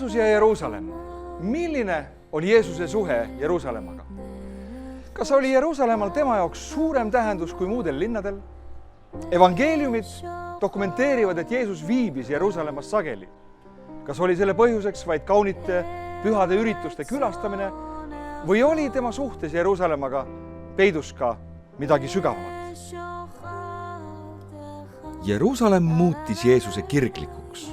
Jeesus ja Jeruusalemm. Milline oli Jeesuse suhe Jeruusalemmaga? Kas oli Jeruusalemmal tema jaoks suurem tähendus kui muudel linnadel? Evangeeliumid dokumenteerivad, et Jeesus viibis Jeruusalemmas sageli. Kas oli selle põhjuseks vaid kaunite pühade ürituste külastamine või oli tema suhtes Jeruusalemmaga peidus ka midagi sügavamat? Jeruusalemm muutis Jeesuse kirglikuks.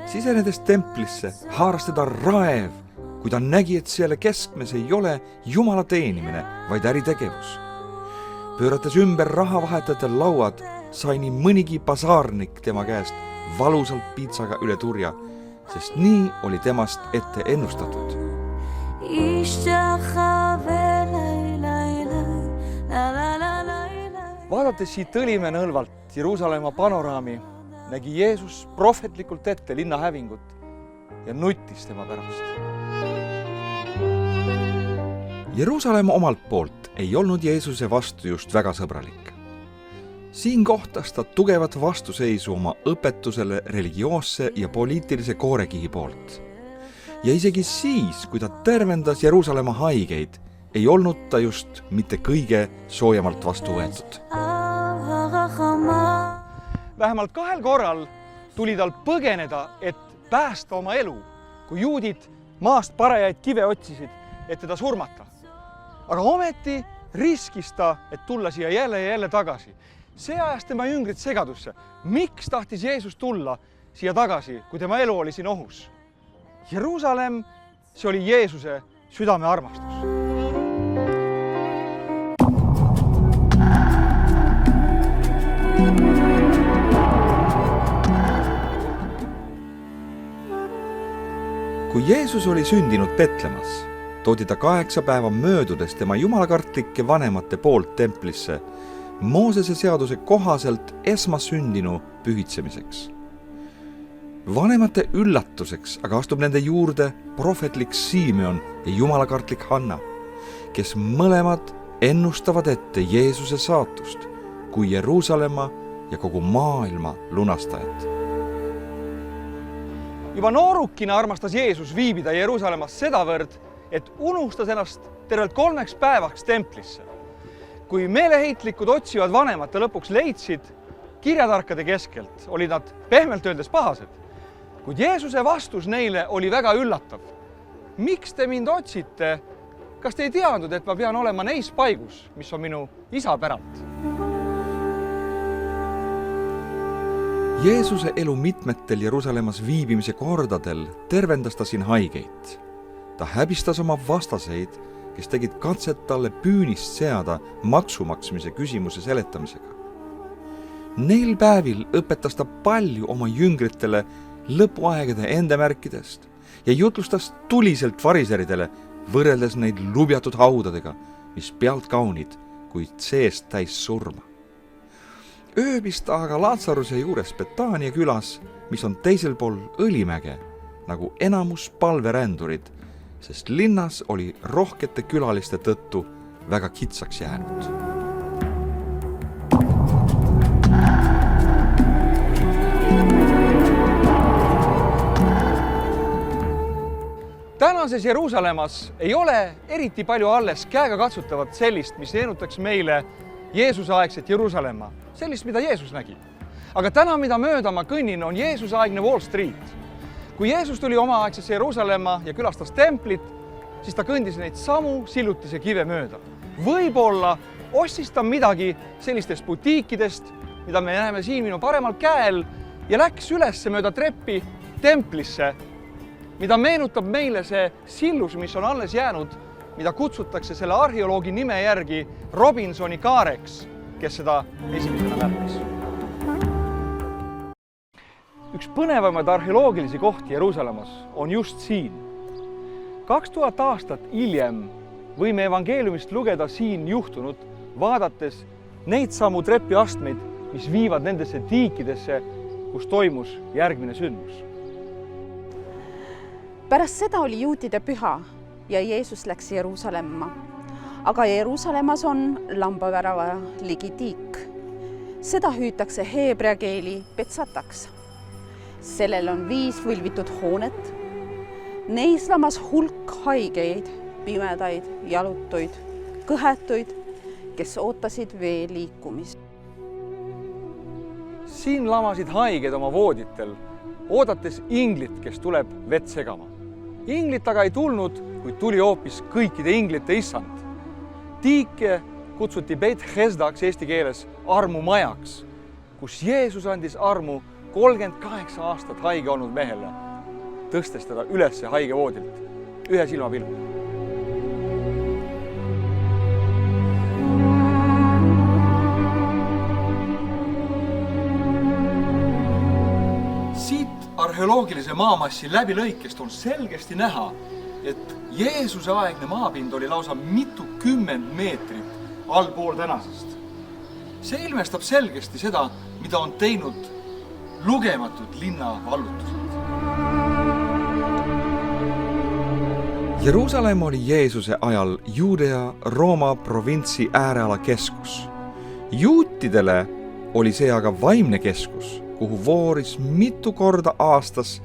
Sisenedes templisse haaras teda raev, kui ta nägi, et selle keskmes ei ole Jumala teenimine, vaid äritegevus. Pöörates ümber rahavahetajate lauad, sai nii mõnigi basaarnik tema käest valusalt piitsaga üle turja, sest nii oli temast ette ennustatud. Vaadates siit Õlimäe nõlvalt Jeruusalemma panoraami, nägi Jeesus prohvetlikult ette linna hävingut ja nuttis tema pärast. Jeruusalemm omalt poolt ei olnud Jeesuse vastu just väga sõbralik. Siin kohtas ta tugevat vastuseisu oma õpetusele religioosse ja poliitilise koorekihi poolt. Ja isegi siis, kui ta tervendas Jeruusalemma haigeid, ei olnud ta just mitte kõige soojemalt vastu võetud. Vähemalt 2 korral tuli tal põgeneda, et päästa oma elu, kui juudid maast parajaid kive otsisid, et teda surmata. Aga ometi riskis ta, et tulla siia jälle ja jälle tagasi. See ajas tema jüngrid segadusse. Miks tahtis Jeesus tulla siia tagasi, kui tema elu oli siin ohus? Jeruusalemm, see oli Jeesuse südame armastus. Kui Jeesus oli sündinud Petlemas, toodi ta 8 päeva möödudes tema jumalakartlike vanemate poolt templisse Moosese seaduse kohaselt esmasündinu pühitsemiseks. Vanemate üllatuseks aga astub nende juurde prohvetlik Simeon ja jumalakartlik Hanna, kes mõlemad ennustavad ette Jeesuse saatust kui Jeruusalemma ja kogu maailma lunastajat. Juba noorukina armastas Jeesus viibida Jeruusalemmas sedavõrd, et unustas ennast tervelt 3 päevaks templisse. Kui meeleheitlikud otsivad vanemate lõpuks leidsid, kirjatarkade keskelt olid nad pehmelt öeldes pahased. Kuid Jeesuse vastus neile oli väga üllatav. Miks te mind otsite? Kas te ei teadnud, et ma pean olema neis paigus, mis on minu isa päralt? Jeesuse elu mitmetel Jeruusalemmas viibimise kordadel tervendas ta siin haigeid. Ta häbistas oma vastaseid, kes tegid katset talle püünist seada maksumaksmise küsimuse seletamisega. Neil päevil õpetas ta palju oma jüngritele lõpuaegade endemärkidest ja jutlustas tuliselt fariseridele, võrreldes neid lubjatud haudadega, mis pealt kaunid, kuid seest täis surma. Ööbis ta aga Laatsaruse juures Betaania külas, mis on teisel pool Õlimäge, nagu enamus palverändurid, sest linnas oli rohkete külaliste tõttu väga kitsaks jäänud. Tänases Jeruusalemmas ei ole eriti palju alles käega katsutavat sellist, mis meenutaks meile Jeesuse aegset Jeruusalemma, sellist, mida Jeesus nägi. Aga täna, mida mööda ma kõnnin, on Jeesuse aegne Wall Street. Kui Jeesus tuli omaaegsesse Jeruusalemma ja külastas templit, siis ta kõndis neid samu sillutise kive mööda. Võib-olla ostis ta midagi sellistest butiikidest, mida me näeme siin minu paremal käel, ja läks üles mööda treppi templisse, mida meenutab meile see sillus, mis on alles jäänud, mida kutsutakse selle arheoloogi nime järgi Robinsoni kaareks, kes seda esimesena märkas. Üks põnevamaid arheoloogilisi kohti Jeruusalemmas on just siin. 2000 aastat hiljem võime evangeeliumist lugeda siin juhtunut, vaadates neid samu trepiastmeid, mis viivad nendesse tiikidesse, kus toimus järgmine sündmus. Pärast seda oli juutide püha ja Jeesus läks Jeruusalemma. Aga Jeruusalemmas on lambavärava ligi tiik. Seda hüütakse heebrea keeli Betsataks. Sellel on 5 võlvitud hoonet Neis lamas hulk haigeid, pimedaid, jalutuid, kõhetuid, kes ootasid vee liikumist. Siin lamasid haiged oma vooditel, oodates inglit, kes tuleb vett segama. Inglit aga ei tulnud, kuid tuli hoopis kõikide inglite issand. Tiike kutsuti Beit Hesdaks eesti keeles armumajaks, kus Jeesus andis armu 38 aastat haige olnud mehele, tõstes teda üles haige voodilt ühe silmapilgu. Siit arheoloogilise maamassi läbilõikest on selgesti näha, et Jeesuse aegne maapind oli lausa mitukümmend meetrit allpool tänasest. See ilmestab selgesti seda, mida on teinud lugematud linna vallutused. Jeruusalemm oli Jeesuse ajal Juudea Rooma provintsi ääreala keskus. Juutidele oli see aga vaimne keskus, kuhu vooris mitu korda aastas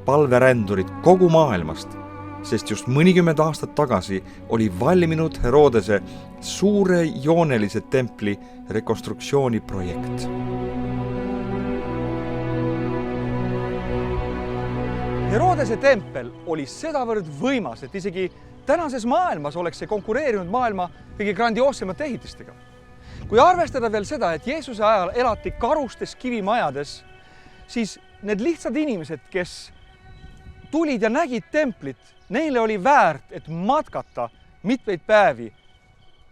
palverändurid kogu maailmast, sest just mõnikümmend aastat tagasi oli valminud Herodese suure joonelise templi rekonstruktsiooni projekt. Herodese tempel oli sedavõrd võimas, et isegi tänases maailmas oleks see konkureerinud maailma kõige grandioossemate ehitistega. Kui arvestada veel seda, et Jeesuse ajal elati karustes kivimajades, siis need lihtsad inimesed, kes tulid ja nägid templit, neile oli väärt, et matkata mitmeid päevi,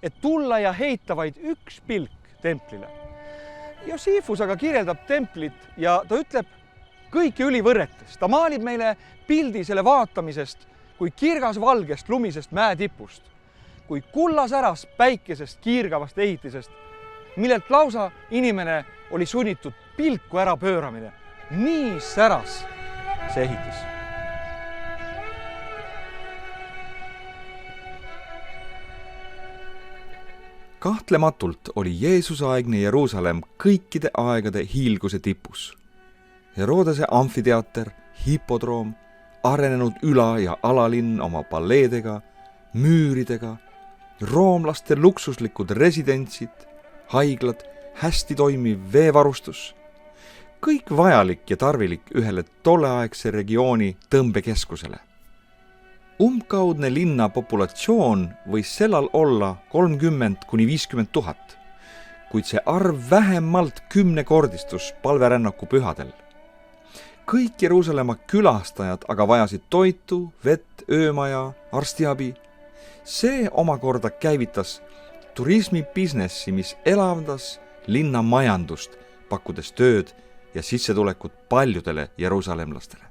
et tulla ja heita vaid üks pilk templile. Josifus aga kirjeldab templit ja ta ütleb kõike ülivõrretes. Ta maalib meile pildi selle vaatamisest kui kirgas valgest lumisest mäetipust, kui kullasäras päikesest kiirgavast ehitisest, millelt lausa inimene oli sunnitud pilku ära pööramine. Nii säras see ehitis. Kahtlematult oli Jeesuse-aegne Jeruusalemm kõikide aegade hiilguse tipus. Herodese amfiteater, hipodroom, arenenud üla- ja alalinn oma palleedega, müüridega, roomlaste luksuslikud residentsid, haiglad, hästi toimiv veevarustus, kõik vajalik ja tarvilik ühele tolleaegse regiooni tõmbekeskusele. Umbkaudne linna populatsioon võis sellal olla 30–50 000, kuid see arv vähemalt 10-kordistus palverännaku pühadel. Kõik Jeruusalemma külastajad aga vajasid toitu, vett, öömaja, arstiabi. See omakorda käivitas turismibisnessi, mis elavdas linna majandust, pakkudes tööd ja sissetulekut paljudele jeruusalemlastele.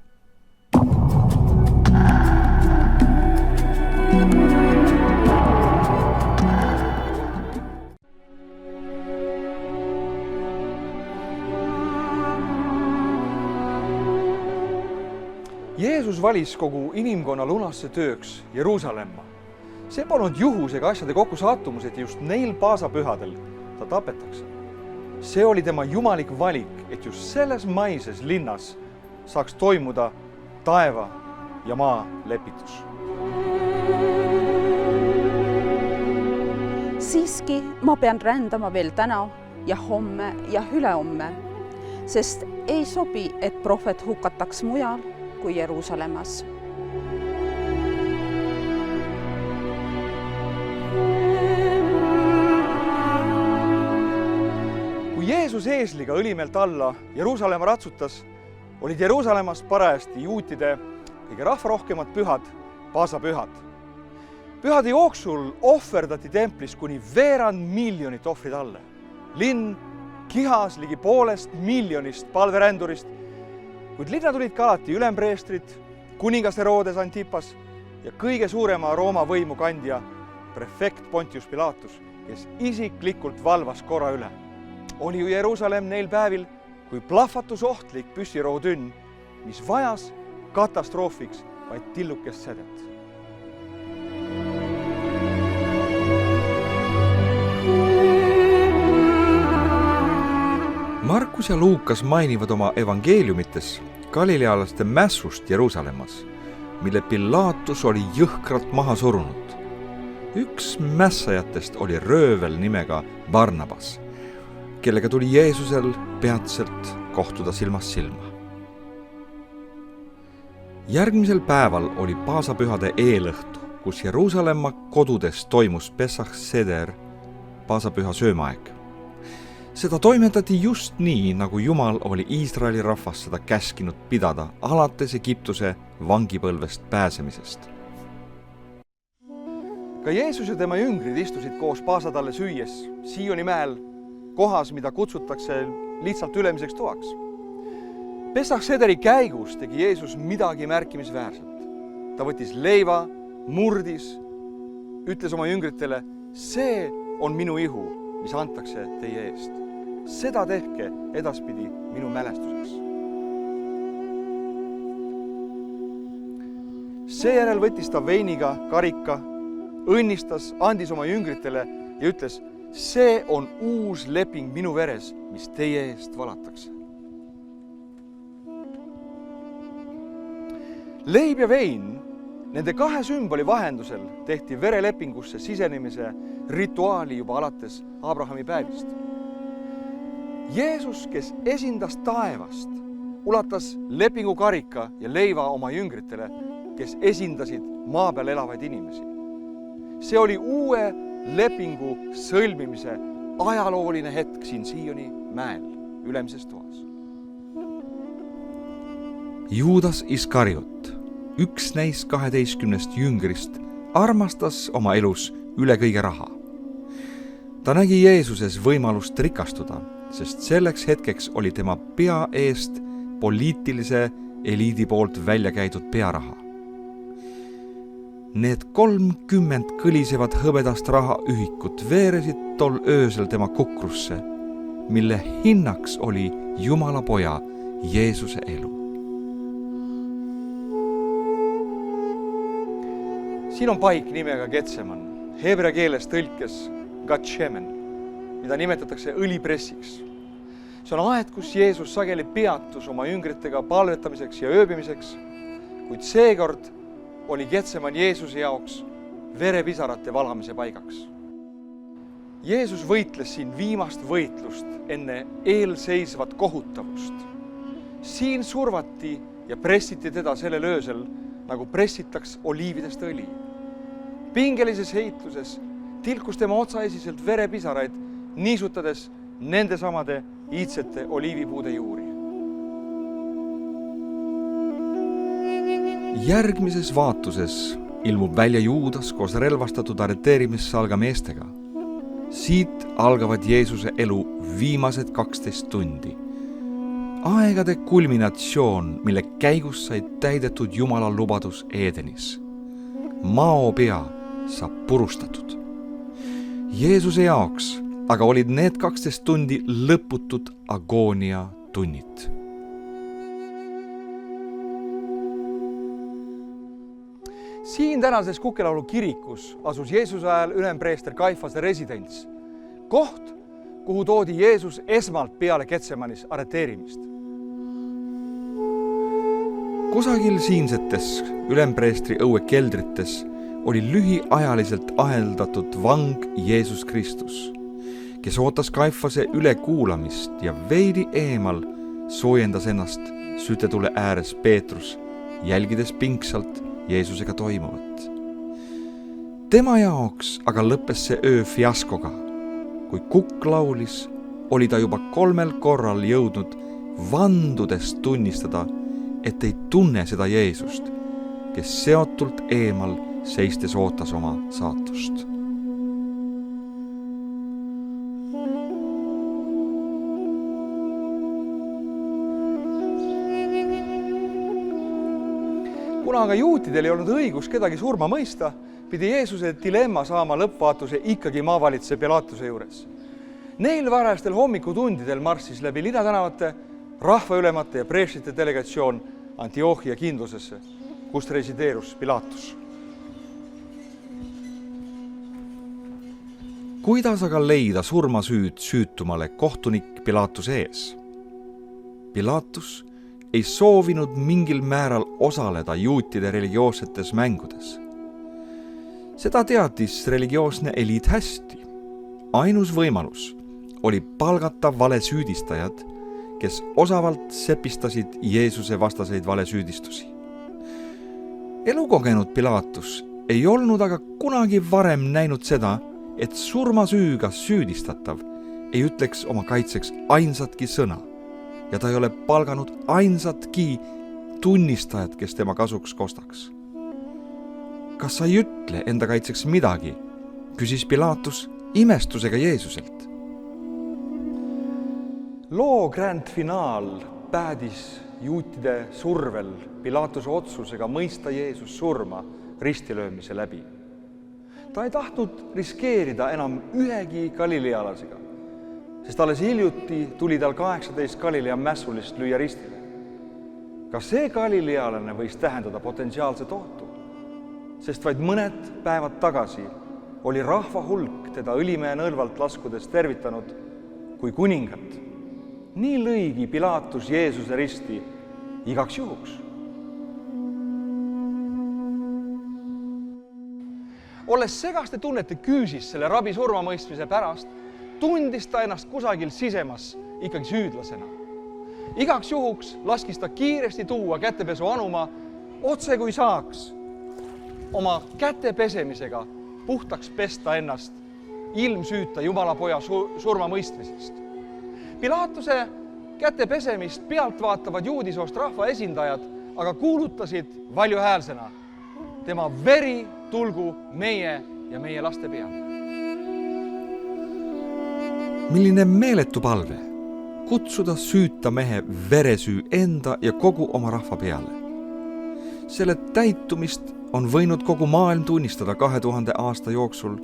Jeesus valis kogu inimkonna lunasse tööks Jeruusalemma. See polnud juhusega asjade kokkusattumus, et just neil paasapühadel ta tapetakse. See oli tema jumalik valik, et just selles maises linnas saaks toimuda taeva ja maa lepitus. Siiski ma pean rändama veel täna ja homme ja ülehomme, sest ei sobi, et prohvet hukataks mujal kui Jeruusalemmas. Kui Jeesus eesliga õlimeelt alla Jeruusalemma ratsutas, olid Jeruusalemmas parajasti juutide kõige rahvarohkemad pühad, paasapühad. Pühade jooksul ohverdati templis kuni 2 miljonit ohvrid alle. Linn kihas ligi 500 miljonist palverändurist, kuid linna tulid ka alati ülempreestrid, kuningas Herodes Antipas ja kõige suurema Rooma võimu kandja prefekt Pontius Pilatus, kes isiklikult valvas korra üle. Oli ju Jeruusalemm neil päevil kui plahvatusohtlik püssirohutünn, mis vajas katastroofiks vaid tillukest sädet. Markus ja Luukas mainivad oma evangeeliumites galilealaste mässust Jeruusalemmas, mille Pilaatus oli jõhkralt maha surunud. Üks mässajatest oli röövel nimega Barnabas, kellega tuli Jeesusel peatselt kohtuda silmast silma. Järgmisel päeval oli paasapühade eelõhtu, kus Jeruusalemma kodudes toimus Pesach Seder, paasapüha söömaaeg. Seda toimetati just nii, nagu Jumal oli Iisraeli rahvast seda käskinud pidada alates Egiptuse vangipõlvest pääsemisest. Ka Jeesus ja tema jüngrid istusid koos paasatalle süües Sioni mäel, kohas, mida kutsutakse lihtsalt ülemiseks toaks. Pesach Sederi käigus tegi Jeesus midagi märkimisväärselt. Ta võttis leiva, murdis, ütles oma jüngritele, see on minu ihu, mis antakse teie eest. Seda tehke edaspidi minu mälestuseks. Seejärel võttis ta veiniga karika, õnnistas, andis oma jüngritele ja ütles, see on uus leping minu veres, mis teie eest valatakse. Leib ja vein, nende kahe sümboli vahendusel tehti verelepingusse sisenemise rituaali juba alates Abrahami päevist. Jeesus, kes esindas taevast, ulatas lepingu karika ja leiva oma jüngritele, kes esindasid maa peal elavaid inimesi. See oli uue lepingu sõlmimise ajalooline hetk siin Sioni mäel ülemises toas. Juudas Iskariot, üks neist 12 jüngrist, armastas oma elus üle kõige raha. Ta nägi Jeesuses võimalust rikastuda, sest selleks hetkeks oli tema pea eest poliitilise eliidi poolt välja käidud pearaha. Need 30 kõlisevat hõbedast rahaühikut veeresid tol öösel tema kukrusse, mille hinnaks oli Jumala poja Jeesuse elu. Siin on paik nimega Getseman, heebrea keeles tõlkes Gatšemen, mida nimetatakse õlipressiks. See on aed, kus Jeesus sageli peatus oma jüngritega palvetamiseks ja ööbimiseks, kuid seekord oli Getseman Jeesuse jaoks verepisarate valamise paigaks. Jeesus võitles siin viimast võitlust enne eelseisvat kohutavust. Siin survati ja pressiti teda sellel öösel, nagu pressitaks oliividest õli. Pingelises heitluses tilkus tema otsaesiselt verepisaraid, niisutades nende samade iidsete oliivipuude juuri. Järgmises vaatuses ilmub välja Juudas koos relvastatud arreteerimissalga meestega. Siit algavad Jeesuse elu viimased 12 tundi. Aegade kulminatsioon, mille käigus sai täidetud Jumala lubadus Edenis. Maopea saab purustatud. Jeesuse jaoks aga olid need 12 tundi lõputud agoonia tunnid. Siin tänases Kukelaulu kirikus asus Jeesuse ajal ülempreester Kaifase residents, koht, kuhu toodi Jeesus esmalt peale Getsemanis arreteerimist. Kusagil siinsetes ülempreestri õue keldrites oli lühiajaliselt aheldatud vang Jeesus Kristus, kes ootas Kaifase ülekuulamist ja veidi eemal soojendas ennast sütetule ääres Peetrus, jälgides pingsalt Jeesusega toimuvat. Tema jaoks aga lõppes see öö fiaskoga. Kui kukk laulis, oli ta juba 3 korral jõudnud vandudes tunnistada, et ei tunne seda Jeesust, kes seotult eemal seistes ootas oma saatust. Kuna aga juutidel ei olnud õigus kedagi surma mõista, pidi Jeesuse dilemma saama lõppvaatuse ikkagi maavalitse Pilatuse juures. Neil varajastel hommikutundidel marssis läbi linatänavate rahvaülemate ja preestrite delegatsioon Antiohia kindlusesse, kust resideerus Pilatus. Kuidas aga leida surmasüüd süütumale kohtunik Pilatuse ees? Pilatus ei soovinud mingil määral osaleda juutide religioossetes mängudes. Seda teadis religioosne eliit hästi. Ainus võimalus oli palgata valesüüdistajad, kes osavalt sepistasid Jeesuse vastaseid valesüüdistusi. Elukogenud Pilaatus ei olnud aga kunagi varem näinud seda, et surmasüüga süüdistatav ei ütleks oma kaitseks ainsatki sõna ja ta ei ole palganud ainsatki tunnistajat, kes tema kasuks kostaks. Kas sa ei ütle enda kaitseks midagi, küsis Pilaatus imestusega Jeesuselt. Loo grand finaal päädis juutide survel Pilaatuse otsusega mõista Jeesus surma ristilöömise läbi. Ta ei tahtnud riskeerida enam ühegi galilealasega, sest alles hiljuti tuli tal 18 Galilea mässulist lüüa ristile. Ka see galilealane võis tähendada potentsiaalset ohtu, sest vaid mõned päevad tagasi oli rahva hulk teda Õlimäe nõlvalt laskudes tervitanud kui kuningat. Nii lõigi Pilaatus Jeesuse risti igaks juhuks. Olles segaste tunnete küüsis selle rabi surmamõistmise pärast, tundis ta ennast kusagil sisemas ikkagi süüdlasena. Igaks juhuks laskis ta kiiresti tuua kätepesu anuma, otse kui saaks oma käte pesemisega puhtaks pesta ennast ilmsüüta Jumala poja surmamõistmisest. Pilaatuse käte pesemist pealt vaatavad juudisoost rahva esindajad aga kuulutasid valjuhäälsena: tema veri tulgu meie ja meie laste peale. Milline meeletu palve kutsuda süüta mehe veresüü enda ja kogu oma rahva peale. Selle täitumist on võinud kogu maailm tunnistada 2000 aasta jooksul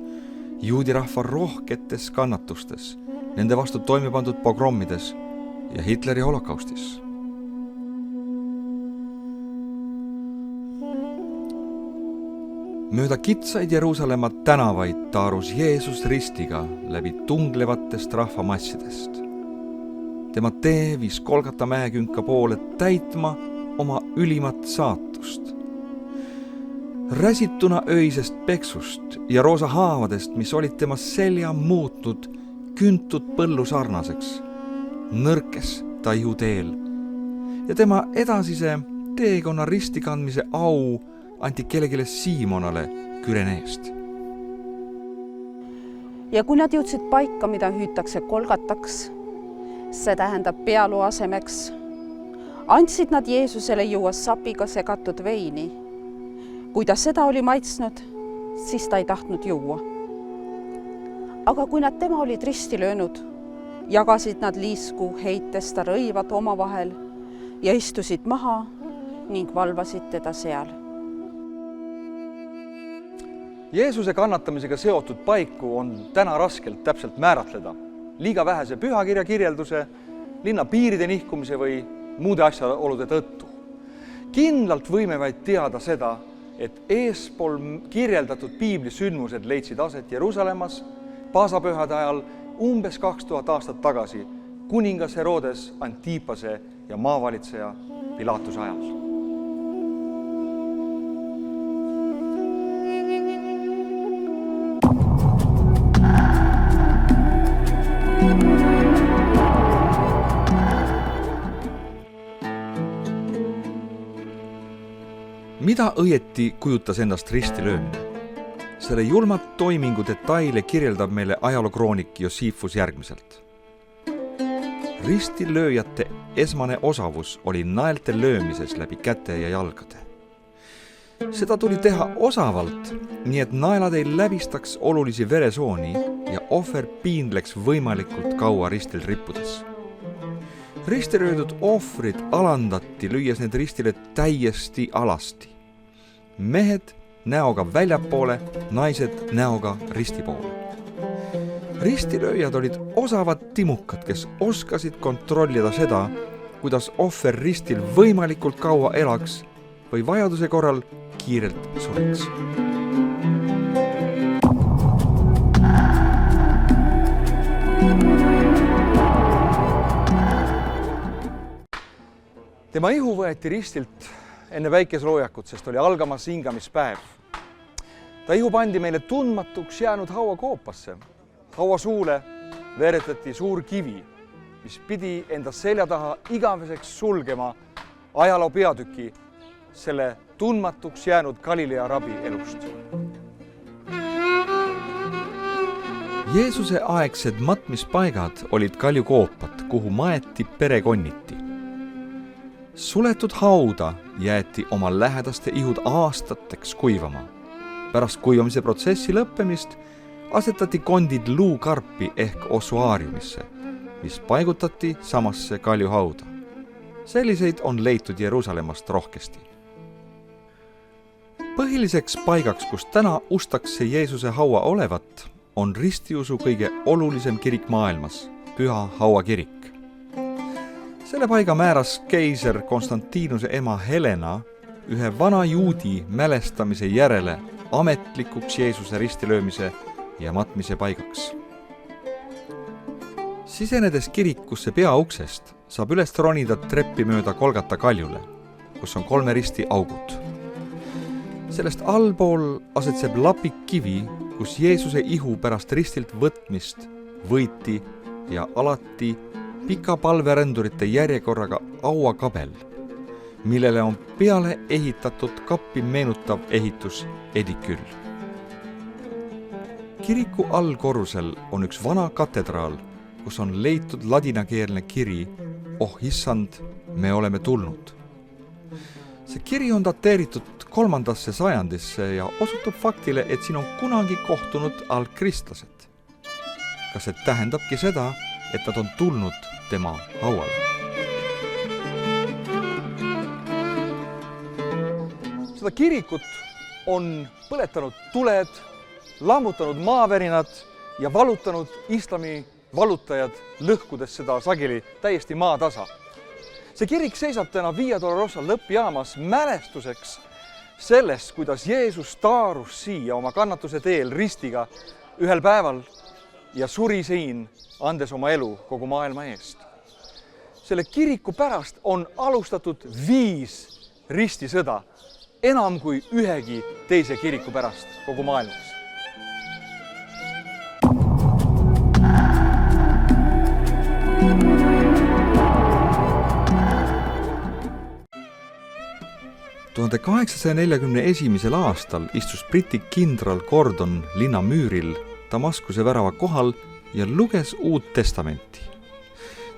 juudi rahva rohketes kannatustes, nende vastu toime pandud pogrommides ja Hitleri holokaustis. Mööda kitsaid Jeruusalemma tänavaid taarus Jeesus ristiga läbi tunglevatest rahvamassidest. Tema tee viis Golgata mäekünka poole täitma oma ülimat saatust. Räsituna öisest peksust ja roosa haavadest, mis olid tema selja muutnud küntud põllu sarnaseks, nõrkes ta ihuteel ja tema edasise teekonna ristikandmise au anti kellelegi Siimonale Küreneest. Ja kui nad jõudsid paika, mida hüütakse Golgataks, see tähendab pealuu asemeks, andsid nad Jeesusele juua sapiga segatud veini. Kui ta seda oli maitsnud, siis ta ei tahtnud juua. Aga kui nad tema olid risti löönud, jagasid nad liisku heites ta rõivad omavahel ja istusid maha ning valvasid teda seal. Jeesuse kannatamisega seotud paiku on täna raskelt täpselt määratleda. Liiga vähese pühakirja kirjelduse, linna piiride nihkumise või muude asjaolude tõttu. Kindlalt võime vaid teada seda, et eespool kirjeldatud piiblisündmused leidsid aset Jeruusalemmas paasapühade ajal umbes 2000 aastat tagasi kuningas Herodes Antipase ja maavalitseja Pilaatuse ajal. Mida õieti kujutas endast ristilöömine? Selle julmat toimingu detaile kirjeldab meile ajalookroonik Josephus järgmiselt. Ristilööjate esmane osavus oli naelte löömises läbi käte ja jalgade. Seda tuli teha osavalt, nii et naelad ei läbistaks olulisi veresooni ja ohver piinleks võimalikult kaua ristil rippudes. Ristiröödud ohvrid alandati, lüües need ristile täiesti alasti. Mehed näoga väljapoole, naised näoga risti poole. Ristilööjad olid osavad timukad, kes oskasid kontrollida seda, kuidas ohver ristil võimalikult kaua elaks või vajaduse korral kiirelt sureks. Te Tema ihu võeti ristilt enne päikeseloojakut, sest oli algamas hingamispäev. Ta ihu pandi meile tundmatuks jäänud hauakoopasse. Haua suule veeretati suur kivi, mis pidi enda selja taha igaveseks sulgema ajaloo peatüki selle tundmatuks jäänud Galilea rabi elust. Jeesuse aegsed matmispaigad olid kaljukoopad, kuhu maeti perekonniti. Suletud hauda jäeti oma lähedaste ihud aastateks kuivama. Pärast kuivamise protsessi lõppemist asetati kondid luukarpi ehk ossuaariumisse, mis paigutati samasse kaljuhauda. Selliseid on leitud Jeruusalemmast rohkesti. Põhiliseks paigaks, kus täna ustakse Jeesuse haua olevat, on ristiusu kõige olulisem kirik maailmas, Püha Haua kirik. Selle paiga määras keiser Konstantinuse ema Helena ühe vana juudi mälestamise järele ametlikuks Jeesuse ristilöömise ja matmise paigaks. Sisenedes kirikusse peauksest saab üles ronida treppi mööda Golgata kaljule, kus on 3 risti augud. Sellest allpool asetseb lapik kivi, kus Jeesuse ihu pärast ristilt võtmist võiti ja alati pika palverändurite järjekorraga auakabel, millele on peale ehitatud kappi meenutav ehitus ediküll. Kiriku allkorrusel on üks vana katedraal, kus on leitud ladinakeelne kiri "Oh issand, me oleme tulnud". See kiri on dateeritud 3. sajandisse ja osutub faktile, et siin on kunagi kohtunud algkristlased. Kas see tähendabki seda, et nad on tulnud tema hauale? Seda kirikut on põletanud tuled, lammutanud maavärinad ja valutanud islami valutajad, lõhkudes seda sageli täiesti maatasa. See kirik seisab täna Via Dolorosa lõppjaamas mälestuseks sellest, kuidas Jeesus taarus siia oma kannatuse teel ristiga ühel päeval ja suri siin, andes oma elu kogu maailma eest. Selle kiriku pärast on alustatud 5 ristisõda, enam kui ühegi teise kiriku pärast kogu maailmas. Tuhande 841. aastal istus Briti kindral Gordon linna müüril Damaskuse värava kohal ja luges Uut Testamenti.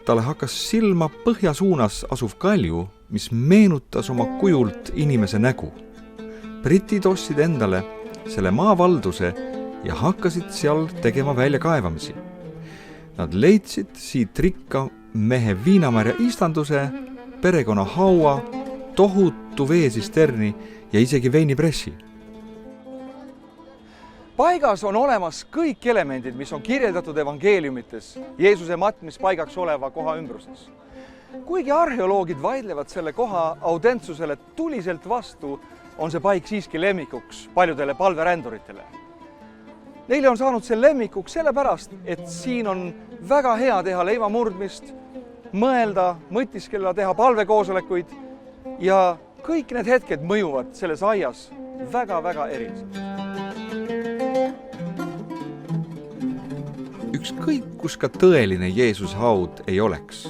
Talle hakkas silma põhja suunas asuv kalju, mis meenutas oma kujult inimese nägu. Britid ostsid endale selle maavalduse ja hakkasid seal tegema väljakaevamisi. Nad leidsid siit rikka mehe viinamarja istanduse, perekonna haua, tohutu veesisterni ja isegi veinipressi. Paigas on olemas kõik elemendid, mis on kirjeldatud evangeeliumites Jeesuse matmispaigaks oleva koha ümbruses. Kuigi arheoloogid vaidlevad selle koha autentsusele tuliselt vastu, on see paik siiski lemmikuks paljudele palveränduritele. Neile on saanud see lemmikuks sellepärast, et siin on väga hea teha leivamurdmist, mõelda, mõtiskella, teha palvekoosolekuid ja kõik need hetked mõjuvad selles aias väga-väga eriliselt. Ükskõik, kus ka tõeline Jeesuse haud ei oleks,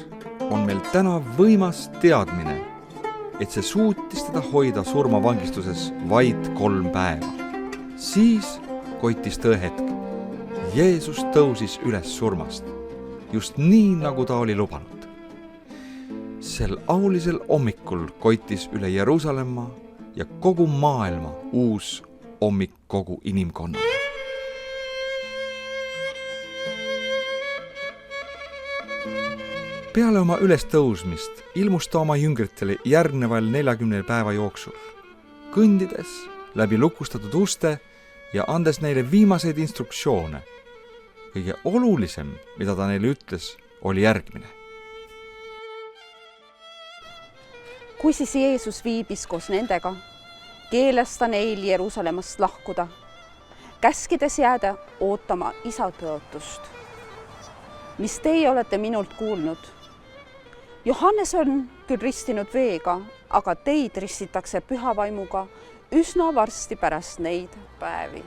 on meil täna võimas teadmine, et see suutis teda hoida surmavangistuses vaid 3 päeva. Siis koitis tõehetk. Jeesus tõusis üles surmast, just nii, nagu ta oli lubanud. Sel aulisel hommikul koitis üle Jeruusalemma ja kogu maailma uus hommik kogu inimkonnale. Peale oma ülestõusmist ilmus ta oma jüngritele järgneval 40 päeva jooksul, kõndides läbi lukustatud uste ja andes neile viimaseid instruktsioone. Kõige olulisem, mida ta neile ütles, oli järgmine. Kui siis Jeesus viibis koos nendega, keeles ta neil Jeruusalemmast lahkuda, käskides jääda ootama isa tõotust, mis teie olete minult kuulnud. Johannes on küll ristinud veega, aga teid ristitakse püha vaimuga üsna varsti pärast neid päevi.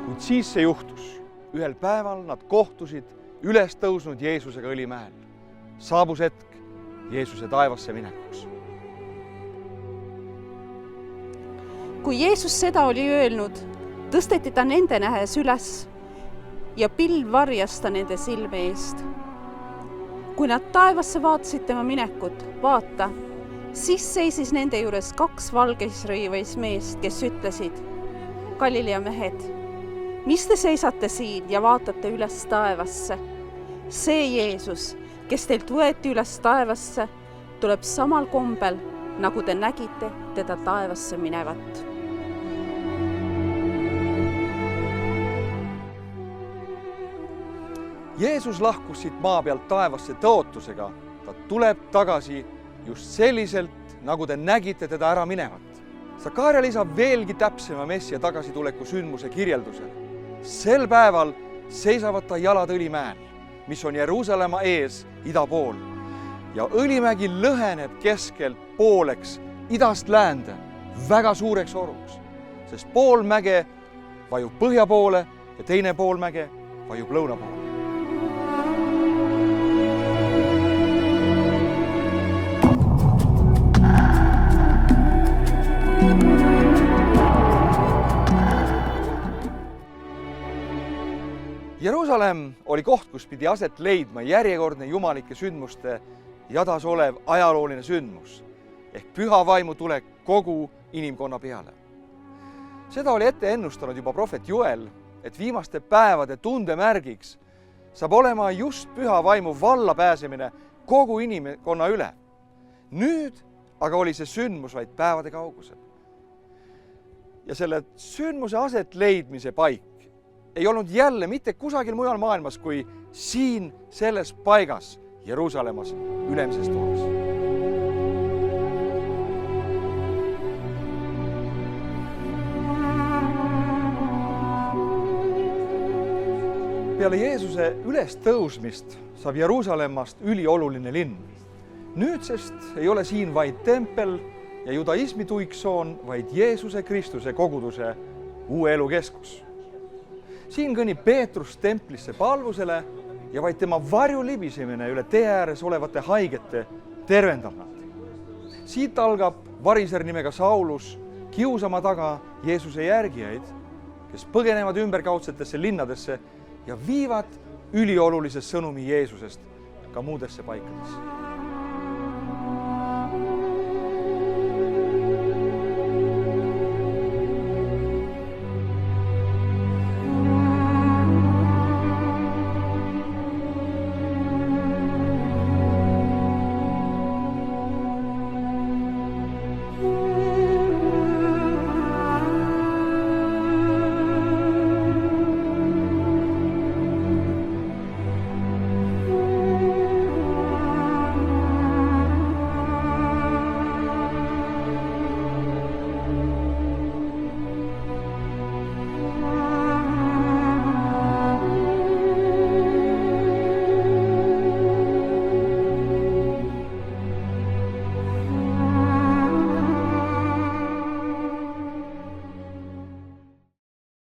Kuid siis see juhtus. Ühel päeval nad kohtusid üles tõusnud Jeesusega Õlimäel. Saabus hetk Jeesuse taevasse minekuks. Kui Jeesus seda oli öelnud, tõsteti ta nende nähes üles ja pilv varjas ta nende silme eest. Kui nad taevasse vaatasid tema minekut, vaata, siis seisis nende juures 2 valgesrõivaid meest, kes ütlesid: Galilea mehed, mis te seisate siin ja vaatate üles taevasse? See Jeesus, kes teilt võeti üles taevasse, tuleb samal kombel, nagu te nägite teda taevasse minevat. Jeesus lahkus siit maa pealt taevasse tõotusega. Ta tuleb tagasi just selliselt, nagu te nägite teda ära minevat. Sakaria lisab veelgi täpsema Messia tagasituleku sündmuse kirjeldusele. Sel päeval seisavad ta jalad Õlimäel, mis on Jeruusalemma ees ida pool. Ja Õlimägi lõheneb keskelt pooleks idast läände väga suureks oruks, sest pool mäge vajub põhja poole ja teine pool mäge vajub lõuna poole. Jeruusalemm oli koht, kus pidi aset leidma järjekordne jumalike sündmuste jadas olev ajalooline sündmus ehk püha vaimu tulek kogu inimkonna peale. Seda oli ette ennustanud juba prohvet Joel, et viimaste päevade tundemärgiks saab olema just püha vaimu valla pääsemine kogu inimkonna üle. Nüüd aga oli see sündmus vaid päevade kaugusel. Ja selle sündmuse aset leidmise paik ei olnud jälle mitte kusagil mujal maailmas kui siin selles paigas Jeruusalemmas ülemises toas. Peale Jeesuse ülestõusmist saab Jeruusalemmast ülioluline linn. Nüüdsest ei ole siin vaid tempel ja judaismi tuiksoon, vaid Jeesuse Kristuse koguduse uue elu keskus. Siin kõnnib Peetrus templisse palvusele ja vaid tema varju libisemine üle tee ääres olevate haigete tervendab nad. Siit algab variser nimega Saulus kiusama taga Jeesuse järgijaid, kes põgenevad ümberkaudsetesse linnadesse ja viivad üliolulise sõnumi Jeesusest ka muudesse paikadesse.